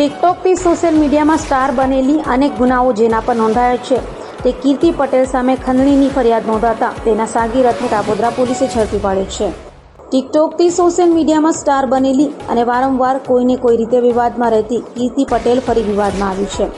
ટિકટોકથી social મીડિયામાં star બનેલી અનેક ગુનાઓ જેના પર નોંધાયા છે તે કીર્તિ પટેલ સામે ખંડણીની ફરિયાદ નોંધાતા તેના સાગીરથને કાપોદ્રા પોલીસે ઝડપી પાડ્યો છે। ટિકટોકથી સોશિયલ મીડિયામાં સ્ટાર બનેલી અને વારંવાર કોઈને કોઈ રીતે વિવાદમાં રહેતી કીર્તિ પટેલ ફરી વિવાદમાં આવી છે।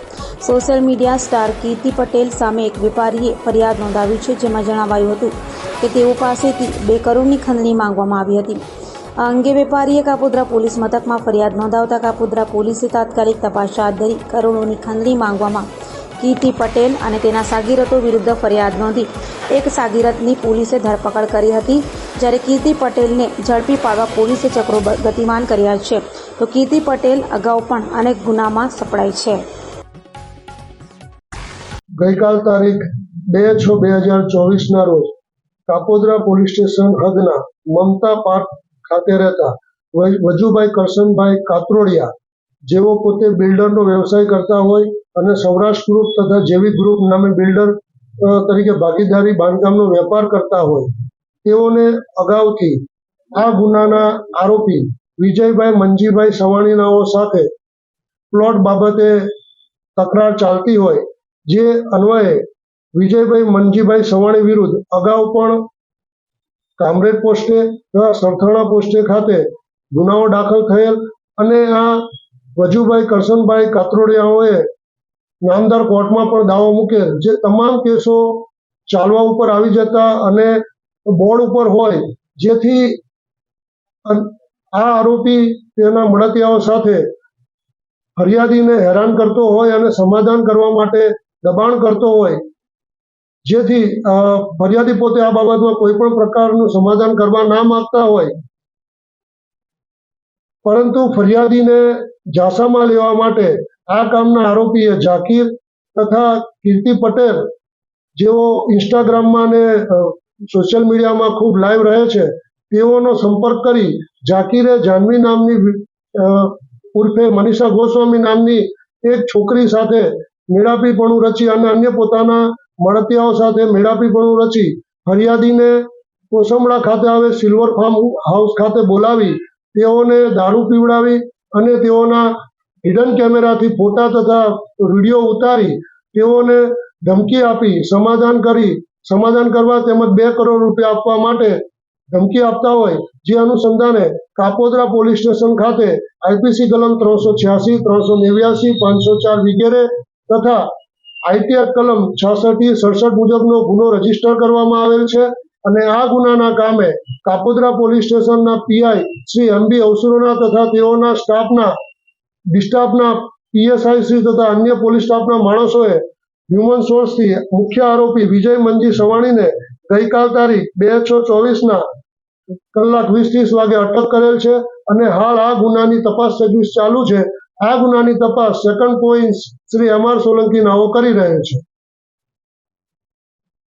સોશિયલ મીડિયા સ્ટાર કીર્તિ પટેલ સામે એક વેપારીએ ફરિયાદ નોંધાવી છે, જેમાં જણાવાયું હતું કે તેઓ પાસેથી 2 કરોડની ખંડણી માંગવામાં આવી હતી। આ અંગે વેપારીએ કાપોદ્રા પોલીસ મથકમાં ફરિયાદ નોંધાવતા કાપોદ્રા પોલીસે તાત્કાલિક તપાસ હાથ ધરી કરોડોની ખંડણી માંગવામાં કીર્તિ પટેલ અને તેના સાગીરતો વિરુદ્ધ ફરિયાદ નોંધી એક સાગીરતની પોલીસે ધરપકડ કરી હતી, જ્યારે કીર્તિ પટેલને ઝડપી પાડવા પોલીસે ચક્રો ગતિમાન કર્યા છે, તો કીર્તિ પટેલ અગાઉ પણ અનેક ગુનામાં સપડાઈ છે। ગઈકાલ તારીખ 2/6/2024 ના રોજ કાપોદ્રા પોલીસ સ્ટેશન હદના મમતા પાર્ક ખાતે રહેતા વજુભાઈ કરશનભાઈ કાત્રોડિયા, જેઓ પોતે બિલ્ડરનો વ્યવસાય કરતા હોય અને સૌરાષ્ટ્ર ગ્રુપ તથા જેવી ગ્રુપ નામે બિલ્ડર તરીકે ભાગીદારી બાંધકામનો વેપાર કરતા હોય, તેઓને અગાઉથી આ ગુનાના આરોપી વિજયભાઈ મંજીભાઈ સવાણીનાઓ સાથે પ્લોટ બાબતે તકરાર ચાલતી હોય, જે અન્વયે વિજયભાઈ મંજીભાઈ સવાણી વિરુદ્ધ અગાઉ પણ કામરેજ પોસ્ટે તથા સરથાણા પોસ્ટે ખાતે ગુનાઓ દાખલ થયેલ અને આ વજુભાઈ કરશનભાઈ કાત્રોડિયાઓએ નામદાર કોર્ટમાં પણ દાવો મૂકેલ, જે તમામ કેસો ચાલવા ઉપર આવી જતા અને બોર્ડ ઉપર હોય, જેથી આ આરોપી તેના મળતિયાઓ સાથે ફરિયાદીને હેરાન કરતો હોય અને સમાધાન કરવા માટે દબાણ કરતો હોય, જેથી ફરિયાદી પોતે આ બાબતમાં કોઈ પણ પ્રકારનું સમાધાન કરવા ના માંગતા હોય, પરંતુ ફરિયાદીને ઝાંસામાં લેવા માટે આ કામના આરોપીએ ઝાકીર તથા કીર્તિ પટેલ, જેઓ ઇન્સ્ટાગ્રામમાં અને સોશિયલ મીડિયામાં ખૂબ લાઈવ રહે છે, તેઓનો સંપર્ક કરી ઝાકીરે જાહ્નવી નામની ઉર્ફે મનીષા ગોસ્વામી નામની એક છોકરી સાથે મેળાપીપણું રચી અને અન્ય પોતાના મળતિયાઓ સાથે મેળાપીપણું રચી ફરિયાદીને કોસંબડા ખાતે આવે સિલ્વર ફાર્મ હાઉસ ખાતે બોલાવી તેઓને દારૂ પીવડાવી અને તેઓના હિડન કેમેરાથી ફોટા તથા વિડીયો ઉતારી તેઓને ધમકી આપી સમાધાન કરવા તેમજ 2 કરોડ રૂપિયા આપવા માટે ધમકી આપતા હોય, જે અનુસંધાને કાપોદ્રા પોલીસ સ્ટેશન ખાતે આઈપીસી કલમ 386, 389, 504 વગેરે તથા આઈટીઆર કલમ 66-67 મુજબનો ગુનો રજીસ્ટર કરવામાં આવેલ છે અને આ ગુનાના કામે કાપોદ્રા પોલીસ સ્ટેશનના પીઆઈ શ્રી એમબી અવસરોના તથા તેઓના સ્ટાફના પીએસઆઈ શ્રી તથા અન્ય પોલીસ સ્ટાફના માણસોએ હ્યુમન સોર્સથી મુખ્ય આરોપી વિજય મંજી સવાણીને ગઈકાલ તારીખ 2/6/24 કલાક 20-30 વાગે અટક કરેલ છે અને હાલ આ ગુનાની તપાસ તજવીજ ચાલુ છે। આ ગુનાની તપાસ second point Shri MR Solanki નાઓ કરી રહેલ છે।